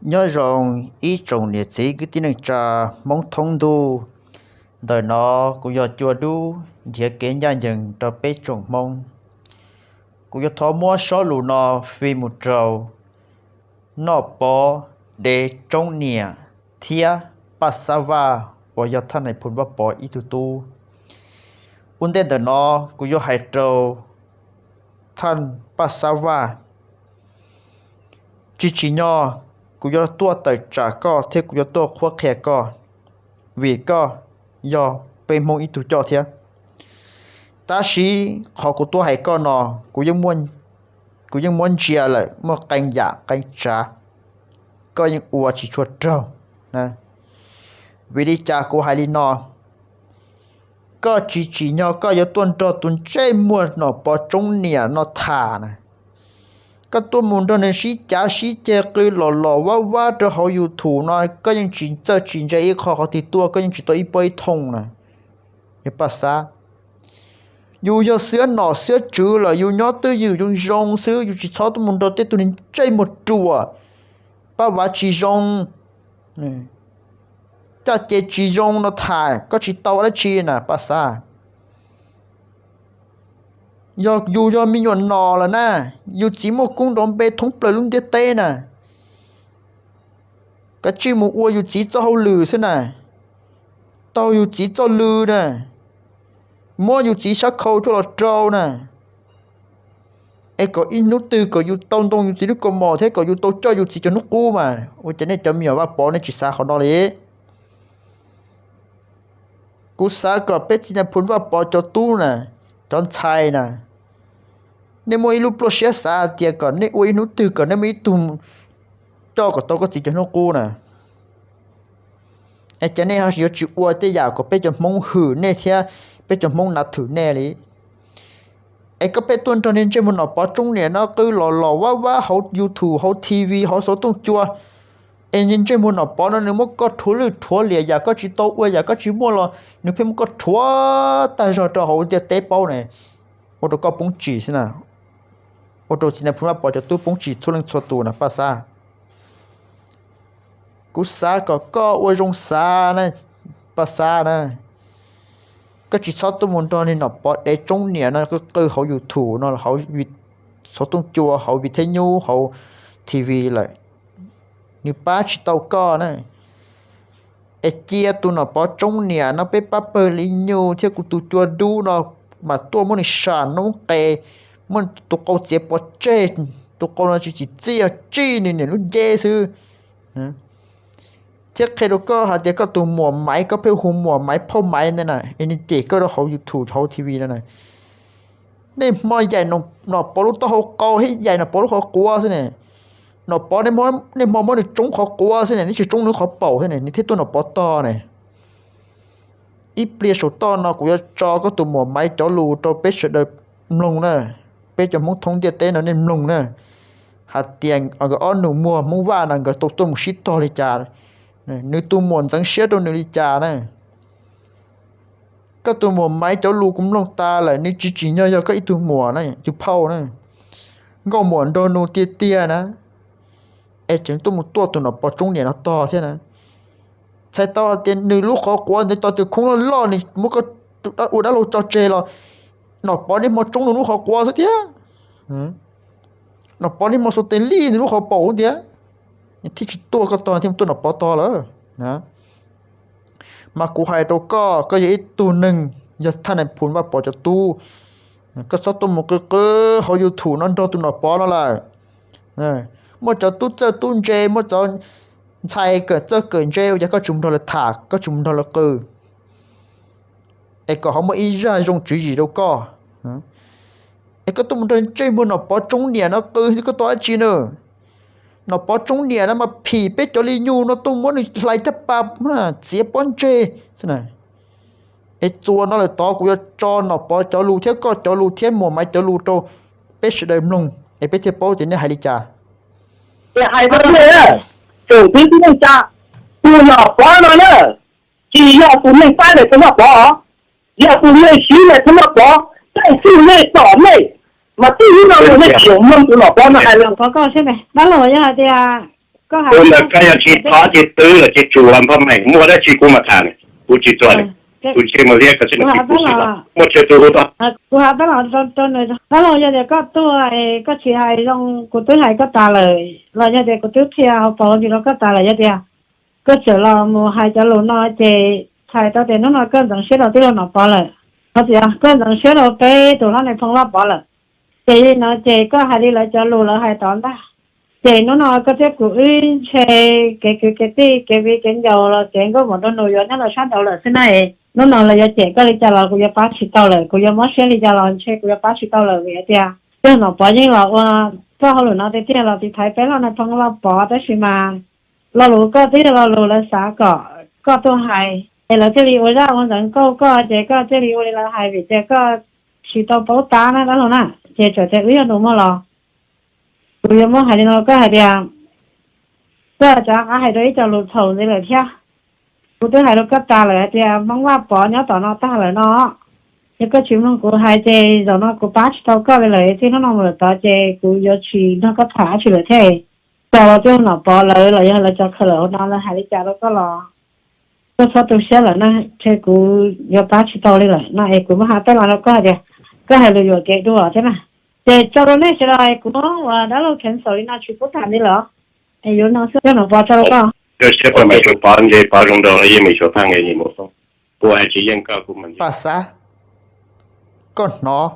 nhớ rằng ý trồng liệt sĩ cái tin rằng trà mong thông đu đời nó cũng giờ chùa đu địa kiến gia dừng cho bé trồng mong cũng giờ thọ mua số lù nó vì một trầu nó bỏ để trồng nè thia pasava và giờ thân này phun vào bỏ ít tu ôn tên đời nó cũng giờ hai trầu thân pasava chỉ nhỏ cũng do tua tới trả co thế cũng do tua khoa khe co vì co do bên mong ít tu cho thế ta sĩ họ của tua hay co nọ cũngยังmuốn chia lại một canh giả canh trả có những ua chỉ chuột trâu nè vì đi trả của hai đi nọ có chỉ nhỏ có yếu tuần cho tuần chơi mua nọ bỏ trong nè nó thả nè cáiตัวมุนตอนนี้ชี้จ้าชี้เจคือหล่อว่าจะเขาอยู่ถูกนะก็ยังจีนเจอจีนใจอีกเขาติดตัวก็ยังจีตัวอีปอยทงนะอย่าภาษาอยู่ยอเสือหน่อเสือจื้อเลยอยู่ยอตื้ออยู่จงจงซื้ออยู่จีชอบตัวมุนตอนเตตัวนี้ใจหมดตัวป้าว่าจีจงนี่จะเจจีจงเราถ่ายก็จีโตแล้วจีน่ะภาษายออยู่ยอมีหยวนนอแล้วนะอยู่จีโมกุ้งดอมเบทงเปลือยลุงเตเต้น่ะก็จีโมอัวอยู่จีเจ้าลือใช่น่ะเต้าอยู่จีเจ้าลือน่ะมัวอยู่จีชักเขาทั่วเราเจ้าน่ะไอ้ก็อินุตือก็อยู่ตรงอยู่จีนุกมอเท่ก็อยู่โตเจ้าอยู่จีจนุกูมาโอ้จะเนี่ยจะมีว่าปอในจีสาเขาดอเลยกูสาก็เป็ดจีน่ะพูดว่าปอเจ้าตู้น่ะจอนชัยน่ะในมวยลูกโปรเชสซาเตียก่อนในอวยนุตือก่อนในมีตุ่มเจ้าก็โตก็จีจนกูน่ะไอ้เจ้าเนี่ยเขาเสียจิอวดแต่ยาวก็ไปจนมงหือเนี่ยเทียไปจนมงนัดถือแน่เลยไอ้ก็ไปตัวตอนนี้เจ้ามันออกปอจงเนี่ยเนาะคือหล่อว่าเขายูทูบเขาทีวีเขาโซตุ้งจัวไอ้ยินเจ้ามันออกปอนั่นเนี่ยมันก็ทั่วเลยทั่วเหลี่ยอยากก็จีโตอวยอยากก็จีมัวละนึกเพิ่มก็ทั่วแต่จอเขาจะเตะเป้าเนี่ยโอ้ตัวก็ปุ้งจีสินะโอ้ตัวสินะพูดว่าปอจะตู้ปุ้งจีทุเรื่องชัวตัวนะภาษากุศาก็อวยจงสานะภาษานะก็จีชอบตัวมันตอนนี้เนาะปอได้จงเนี่ยนะก็คือเขาอยู่ถูเนาะเขาวิเขาต้องจัวเขาวิทยุเขาทีวีเลยนี่ป้าชิโตก็นะไอเจียตัวเนาะปอจงเนี่ยเนาะไปป้าเปิดลิญูเที่ยวกูตัวจัวดูเนาะมาตัวมันนี่ชาน้องเตมันตัวเขาเจ็บปวดเจ็บตัวเขาเราจีเจียจีเนี่ยลูกเยซื้อนะเที่ยวใครเราก็หาเด็กก็ตัวหมวกไม้ก็เพื่อหุ่มหมวกไม้พ่อไม้นั่นน่ะไอ้นี่เด็กก็เราเขาอยู่ถูเขาทีวีนั่นน่ะนี่มอใหญ่หนอปอลูกตัวเขาเกาให้ใหญ่หนอปอลูกเขากลัวสิเนี่ยหนอปอในมอในจงเขากลัวสิเนี่ยนี่คือจงนึกเขาเป่าสิเนี่ยนี่ที่ตัวหนอปอต่อเนี่ยอีเปลี่ยนสุดตอนเนาะกูจะจอก็ตัวหมวกไม้จอรูตัวเป็ดเสด็จลงนะเป็ดจะมุกทงเดียเต้นเนี่ยลงนะหาเตียงเอาก็อ้อนหนูมัวมุ่งว่านั่นก็ตัวมุชิตโตเลยจ้านึกตัวหมวนสังเชียตัวนึกเลยจ้านะก็ตัวหมวกไม้จอรูกุมลงตาเลยนี่จีเนาะก็อีตัวหมวกนะตัวเผานะก็หมวนโดนนูเตี้ยนะไอ้จังตัวมุตัวหนอปอจงเนี่ยนะต่อเท่านั้นใช่ต่อเตียนหนึ่งลูกขอกวนในต่อตัวคงล่อนี่มุก็อุดาโลจอเจรอหนอปอนี่มาจงลูกขอกวนสักเดียวหนอปอนี่มาสเตนลี่นี่ลูกขอเป่าเดียวที่ตัวก็ตอนที่ตัวหนอปอต่อแล้วนะมากูไฮตัวก็ยังอีกตัวหนึ่งอย่าท่านไหนพูดว่าปอจะตู้ก็สตัวมุกเขาอยู่ถูนั่นตัวหนอปอแล้วแหละนะเมื่อจะตู้เจอตู้เจเมื่อจะใช่เกิดเจอเกิดเจจะก็จุ่มทอละถากก็จุ่มทอละกือไอ้ก็เขาไม่อีจ้าจงจีđâuก็ไอ้ก็ตุ้มเดินเจมันเอาปอจงเนี่ยnóกือที่ก็ตัวจีเนอnóปอจงเนี่ยนะมาผีเป็ดจอลียูnóตุ้มมันไหลจะปับนะเสียปอนเจสินะไอ้ตัวนั่นเลยต่อกูจะจอnóปอจอรูเทียก็จอรูเทียหมวกไม้จอรูโตเป็ดเดิมลงไอ้เป็ดเทียโป้จะเนี่ยหายดิจ่า还不是，手机不能加，不要花了呢，只要不能发的怎么花，要不能洗的怎么花，在室内岛内，嘛第一个我那九梦怎么花呢？还能cóใช่ไหมบ้านเราเนี่ยเดียก็ tôi là cái chỉ có chỉ tư là chỉ chủ làm phong này muaได้chỉกูมาทานกูchỉตัวเลยกูเชื่อมาเรียกก็เช่นที่กูสิละหมดเชื่อตัวตัวกูหาตลอดจนเลยแล้วเราจะเด็กก็ตัวก็ชี้ให้ลงกูตัวไหนก็ตาเลยเราจะเด็กกูตัวเที่ยวพอที่เราก็ตาเลยจะเดียวก็เจอเราโมหายจะหลุดน้อยเจใช่ตอนเด็กน้อยก็ต้องเชื่อเราที่เราหนอพอเลยเขาเสียก็ต้องเชื่อเราไปตัวเราในพงเราพอเลยเจน้อยเจก็หายที่เราจะหลุดเราหายตอนได้chị nó có thể của chơi cái cái dầu là cái có một đôi nồi nó là sát đầu là thế này nó là chị có đi chợ là cũng bác sĩ tao là cũng mất xe đi chợ là chơi cũng bác sĩ tao là vậy tia cái nó bỏ như là có hồi nó thì là thì thấy bé nó không là bỏ tới xí mà là lũ có tí là lũ là xả có tôi hay là cái gì ra con dẫn có chị có cái gì là hay vì chị có chỉ tao bảo tá nó đó nè chị trở thành ý nó mà lo tôi muốn hay nó có hay đi à cái chắc hay đấy cho lụt thầu thế là theo tôi hay nó cắt ta lại thì mong qua bỏ nhớ tao nó ta lại nó nhưng cái chuyện nó cũng hay thì rồi nó cũng bắt tao có về lại thì nó mà tao thì cũng giờ chỉ nó có thả chỉ là thế tao cho nó bỏ lại là cho khờ lỡ nó là hay đi chả nó có lo tôi sao tôi sẽ là nó thì cũng giờ bắt tao đi lại nó cũng mà tới là nó có gì có hay là giờ cái đùa thế mà để cho nó này sẽ là cũng và đó là khen sợi nó chịu có thằng đi lỡ ai vô nó sẽ nó vào cho nó có cái sẽ phải mấy chỗ bán gì bán trong đó là gì mấy chỗ thang cái gì một số cô ai chỉ riêng cao của mình bà xã con nó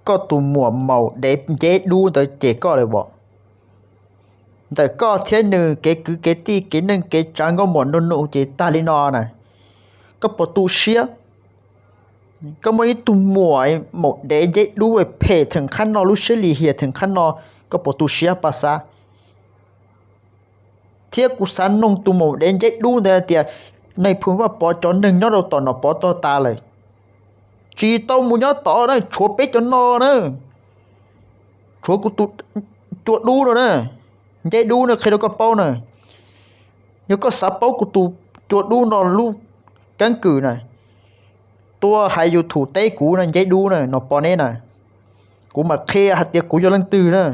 có tụ mùa màu để dễ đu tới chế cóเลยบ่แต่ก็เที่ยนึงเกคือเกตีเกนึงเกจังก็หมดโนเจตาลินอน่ะก็ประตูเสียก็ไม่ตุ่มหมวยหมดเดย์ดูไอ้เพถึงขั้นนอรู้เฉลี่ยเหียถึงขั้นนอก็ประตูเสียภาษาเที่ยกูสันนงตุ่มหมดเดย์ดูเนี่ยเดียในพูดว่าปอจอหนึ่งย้อนเราต่อนอปอต่อตาเลยจีโตมูย้อนต่อเลยชัวเป๊ะจนนอเนอะชัวกูตุจวดดูเลยเนอะเดย์ดูเนี่ยใครเราก็เป้าเนอะยังก็สับเป้ากูตุจวดดูนอนลูกกังกือน่ะตัวhayอยู่thủ tế cũ này giấy đu này nó bỏ nè này cũ mà khe hạt tiệc cũ cho lần tư nữa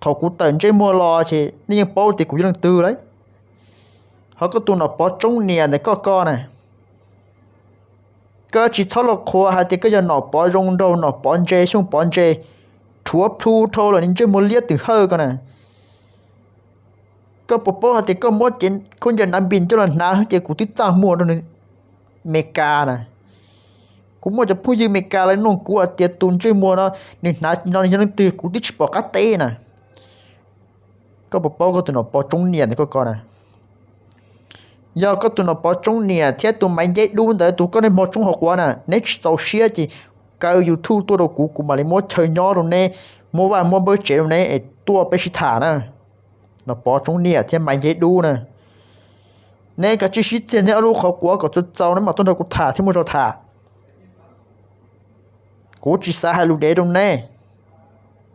thọ cũ tận chơi mua lò thì nhưng bao thì cũ cho lần tư đấy họ có tụ nó bỏ trong nè này có này có chỉ thọ là khoa hạt tiệc cái giờ nó bỏ rong đâu nó bỏ chơi xuống bỏ chơi Qhuab thu thôi là nên chơi mua liệt từ hơi con này có bộ hạt tiệc có mua chuyện con giờ nằm pin cho lần nào hết tiệc cũ tít ta mua đâu nữaเมกาน่ะกูมั่วจะพูดยืมเมกาเลยน้องกูเตียตุนช่วยมัวเนาะนี่นาตอนยังตื่นกูดิชบอกกัตเต้น่ะก็บอกป้อก็ตัวหนอปอจงเนียนก็ก่อนน่ะยาก็ตัวหนอปอจงเนียเทียตัวไม่ยัยดูแต่ตัวก็ในมอจงหกวันน่ะ next โซเชียจีก็ยูทูบตัวเรากูมาเลยมัวเชยย้อตรงนี้มัวว่ามัวเบอร์เจตรงนี้ไอตัวไปชิถาน่ะหนอปอจงเนียเทียไม่ยัยดูน่ะnên cả chi phí tiền thì alo khó quá có chút giàu nên mà tôi đâu có thả thêm một chỗ thả cố chỉ xa hai lũ đế đông nè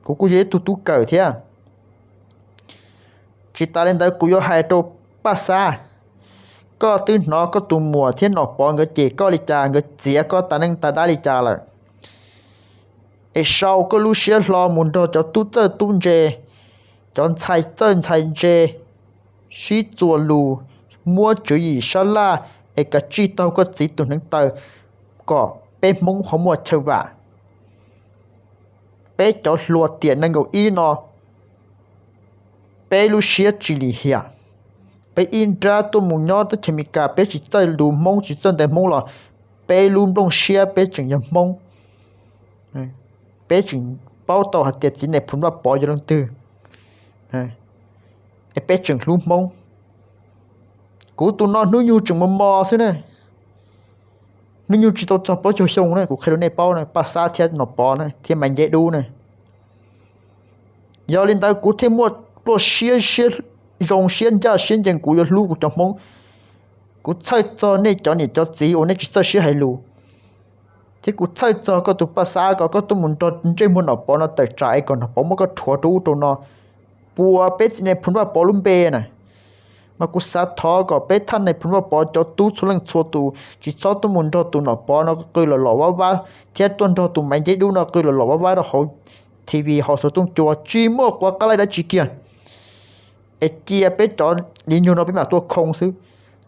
cố dễ tụt cởi thế à chỉ ta lên tới cố vô hai chỗ ba xa có từ nó có tụ mùa thiên nó bỏ người chị có lý trà người chị có ta nên ta đã lý trà rồi ấy sau có lũ xe lo muốn đồ cho tụt chơi tung chê chọn chạy chân chạy chê xí chùa lù mua chữ gì sao la ấy cả chi tao có chỉ tụi nâng tờ có bé mông không mua chơi vả bé cho lùa tiền năng够ý nó bé lu xía chỉ lì hià bé in ra tôi muốn nhớ tới thì mình cả bé chỉ chơi lù mông chỉ chơi để mông là bé lu bông xía bé chẳng nhầm mông bé chỉ bao tàu hạt tiền chỉ này phun vào bỏ vô lăng tư bé chẳng lu mông cú tụi nó nuôi nhu chừng mò xí này nuôi nhu chỉ tao cho bỏ cho xong này cú khai này bao này ba sa thiệt nó bỏ này thiệt mạnh dễ đu này giờ lên tới cú thêm một bộ xiên rong xiên ra xiên chẳng cú giờ lú cú trong mông cú chơi cho này cho gì ôn này chỉ chơi xiên hay lú thì cú chơi cho có tụi ba sa có tụi muốn cho chơi muốn nó bỏ nó tới trái còn nó bỏ một cái thua đu tụi nó bùa bé này phun vào bỏ lum bê này mà cú sát thọ có bé thân này phun vào bỏ cho tú xuống lên xua tú chỉ cho tôi muốn cho tụi nó bỏ nó cười là lỏ vá thiết tuần cho tụi mấy giấy đu nó cười là lỏ vá đó họ TV họ số tung chùa chỉ mua qua cái này đã chỉ kia chia bé cho đi nhiều nó bé mà tôi không xứ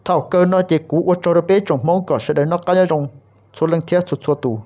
thảo cơ nó chỉ cũ ở cho nó bé trong mong có sẽ để nó cái trong số lần thiết xuất xuất tù